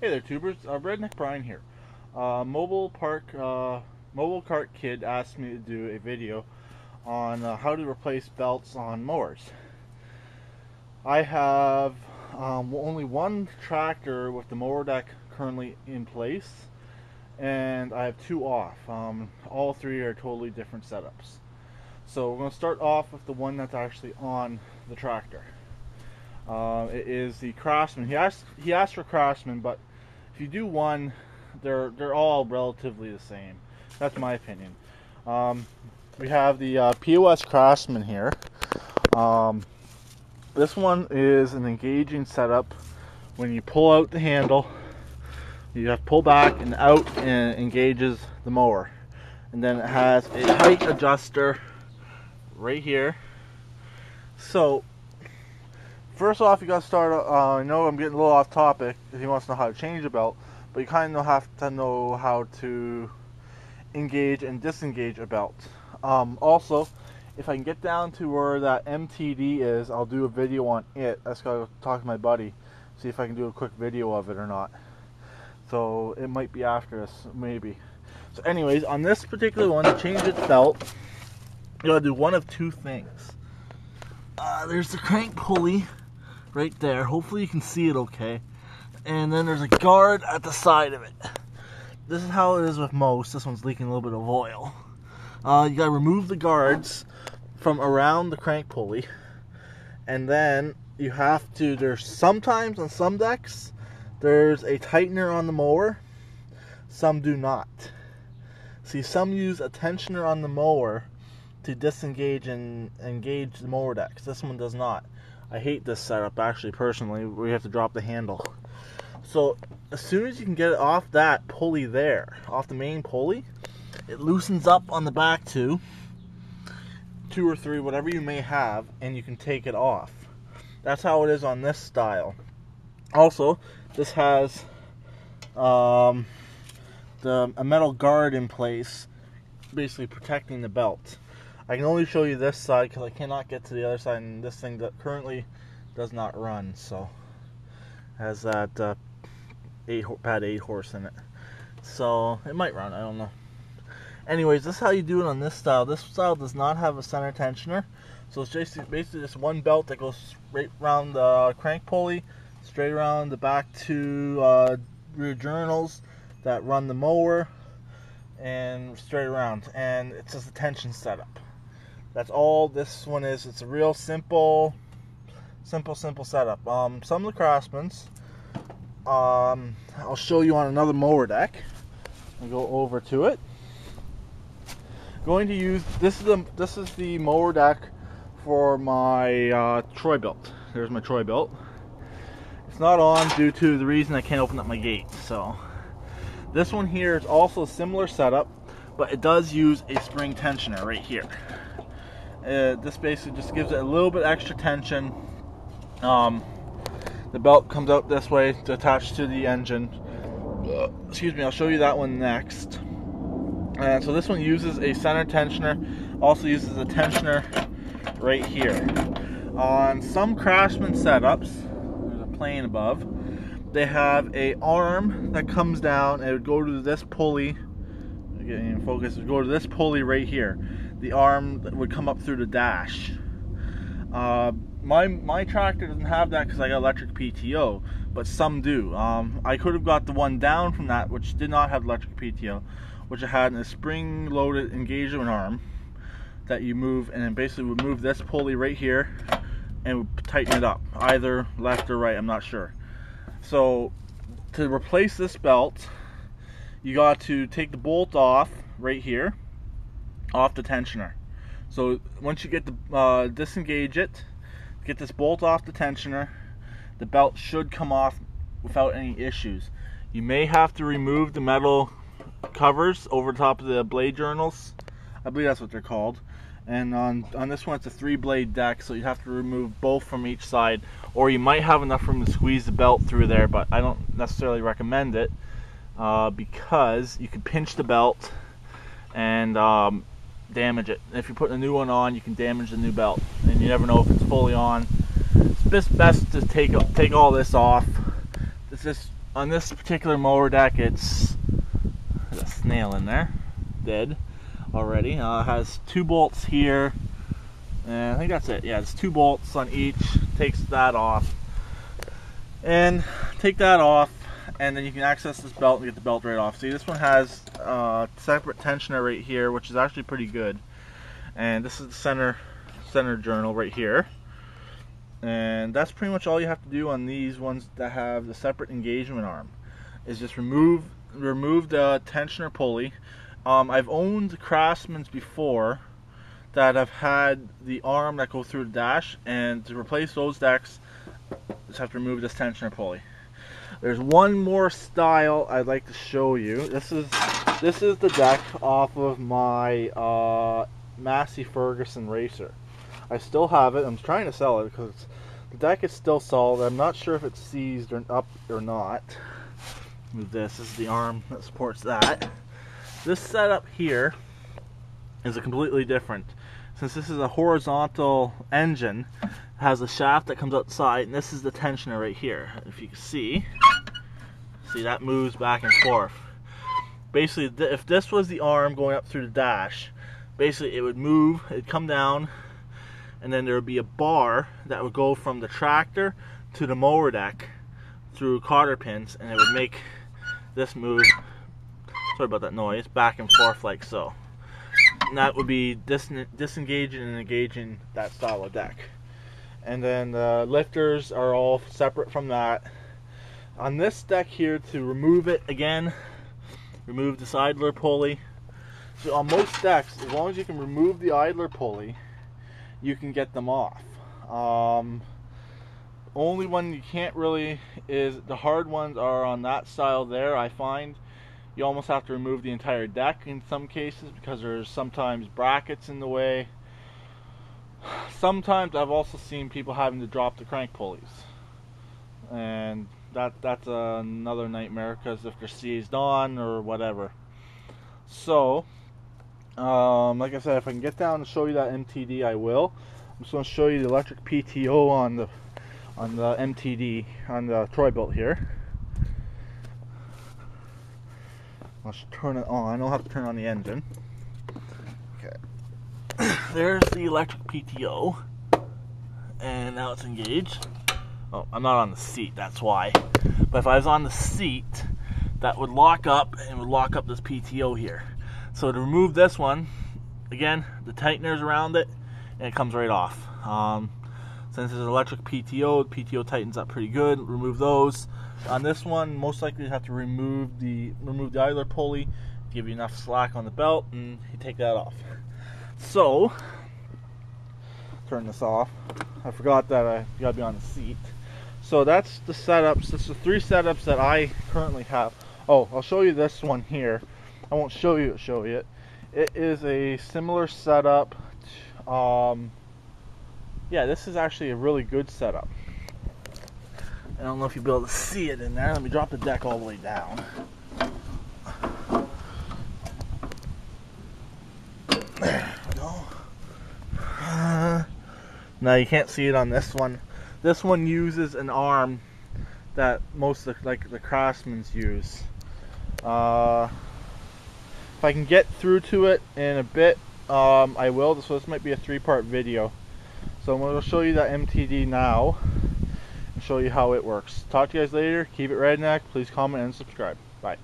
Hey there, tubers. Redneck Brian here. Mobile cart kid asked me to do a video on how to replace belts on mowers. I have only one tractor with the mower deck currently in place, and I have two off. All three are totally different setups. So we're going to start off with the one that's actually on the tractor. It is the Craftsman. He asked for Craftsman, but if you do one, they're all relatively the same. That's my opinion. We have the POS Craftsman here. This one is an engaging setup. When you pull out the handle, you have to pull back and out, and it engages the mower. And then it has a height adjuster right here. So first off, you got to start. I know I'm getting a little off topic. He wants to know how to change the belt, but you kind of have to know how to engage and disengage a belt. Also, if I can get down to where that MTD is, I'll do a video on it. I just gotta talk to my buddy, see if I can do a quick video of it or not. So it might be after this, maybe. So anyways, on this particular one, to change its belt, you gotta do one of two things. There's the crank pulley right there. Hopefully you can see it okay. And then there's a guard at the side of it. This is how it is with most. This one's leaking a little bit of oil. You gotta remove the guards from around the crank pulley, and then you have to, there's sometimes on some decks there's a tightener on the mower, some do not. See, some use a tensioner on the mower to disengage and engage the mower decks. This one does not. I hate this setup, actually, personally, where you have to drop the handle. So as soon as you can get it off that pulley there, off the main pulley, it loosens up on the back two or three, whatever you may have, and you can take it off. That's how it is on this style. Also, this has a metal guard in place, basically protecting the belt. I can only show you this side because I cannot get to the other side, and this thing that currently does not run. So has that pad 8 horse in it. So it might run, I don't know. Anyways, this is how you do it on this style. This style does not have a center tensioner, so it's just basically just one belt that goes straight around the crank pulley, straight around the back two rear journals that run the mower, and straight around. And it's just a tension setup. That's all this one is. It's a real simple setup. Some of the Craftsmans, I'll show you on another mower deck. I'll go over to it. Going to use this is the mower deck for my Troy belt. There's my Troy belt. It's not on due to the reason I can't open up my gate. So this one here is also a similar setup, but it does use a spring tensioner right here. This basically just gives it a little bit extra tension. The belt comes out this way to attach to the engine. Excuse me, I'll show you that one next. And so this one uses a center tensioner, also uses a tensioner right here. On some Craftsman setups, there's a plane above, they have a arm that comes down and it would go to this pulley. Getting in focus, it would go to this pulley right here. The arm that would come up through the dash. My tractor doesn't have that because I got electric PTO, but some do. I could have got the one down from that, which did not have electric PTO, which it had a spring-loaded engagement arm that you move, and then basically would move this pulley right here and would tighten it up, either left or right, I'm not sure. So to replace this belt, you got to take the bolt off right here, off the tensioner. So once you get the disengage it, get this bolt off the tensioner, the belt should come off without any issues. You may have to remove the metal covers over top of the blade journals. I believe that's what they're called. And on this one, it's a 3-blade deck, so you have to remove both from each side, or you might have enough room to squeeze the belt through there, but I don't necessarily recommend it because you could pinch the belt and damage it. If you put a new one on, you can damage the new belt, and you never know if it's fully on. It's best to take all this off. It's just on this particular mower deck, it's there's a snail in there, dead already. It has 2 bolts here, and I think that's it. Yeah, it's 2 bolts on each. Takes that off, and take that off, and then you can access this belt and get the belt right off. See, this one has a separate tensioner right here, which is actually pretty good. And this is the center journal right here. And that's pretty much all you have to do on these ones that have the separate engagement arm, is just remove the tensioner pulley. I've owned Craftsman's before that have had the arm that goes through the dash, and to replace those decks, just have to remove this tensioner pulley. There's one more style I'd like to show you. This is the deck off of my Massey Ferguson racer. I still have it. I'm trying to sell it because the deck is still solid. I'm not sure if it's seized or up or not. This is the arm that supports that. This setup here is a completely different. Since this is a horizontal engine, it has a shaft that comes outside, and this is the tensioner right here. If you can see that moves back and forth. Basically, if this was the arm going up through the dash, basically it would move, it'd come down, and then there would be a bar that would go from the tractor to the mower deck through cotter pins, and it would make this move, sorry about that noise, back and forth like so. And that would be disengaging and engaging that style of deck. And then the lifters are all separate from that. On this deck here, to remove it again, remove this idler pulley. So on most decks, as long as you can remove the idler pulley, you can get them off. Only one you can't really is the hard ones are on that style there. I find you almost have to remove the entire deck in some cases because there's sometimes brackets in the way. Sometimes I've also seen people having to drop the crank pulleys, and that's another nightmare because if they're seized on or whatever. So like I said, if I can get down and show you that MTD, I will. I'm just going to show you the electric PTO on the MTD on the Troy-Bilt here. Let's turn it on. I don't have to turn on the engine. Okay. There's the electric PTO, and now it's engaged. Oh, I'm not on the seat, that's why. But if I was on the seat, that would lock up and would lock up this PTO here. So to remove this one, again, the tightener's around it, and it comes right off. Since it's an electric PTO, the PTO tightens up pretty good. Remove those. On this one, most likely you have to remove the idler pulley, give you enough slack on the belt, and you take that off. So, turn this off. I forgot that I gotta be on the seat. So that's the setups. That's the 3 setups that I currently have. Oh, I'll show you this one here. I won't show you it. It is a similar setup. Yeah, this is actually a really good setup. I don't know if you'll be able to see it in there. Let me drop the deck all the way down. There we go. Now you can't see it on this one. This one uses an arm that most of the Craftsman's use. If I can get through to it in a bit, I will. So this might be a 3-part video. So I'm going to show you that MTD now and show you how it works. Talk to you guys later. Keep it redneck. Please comment and subscribe. Bye.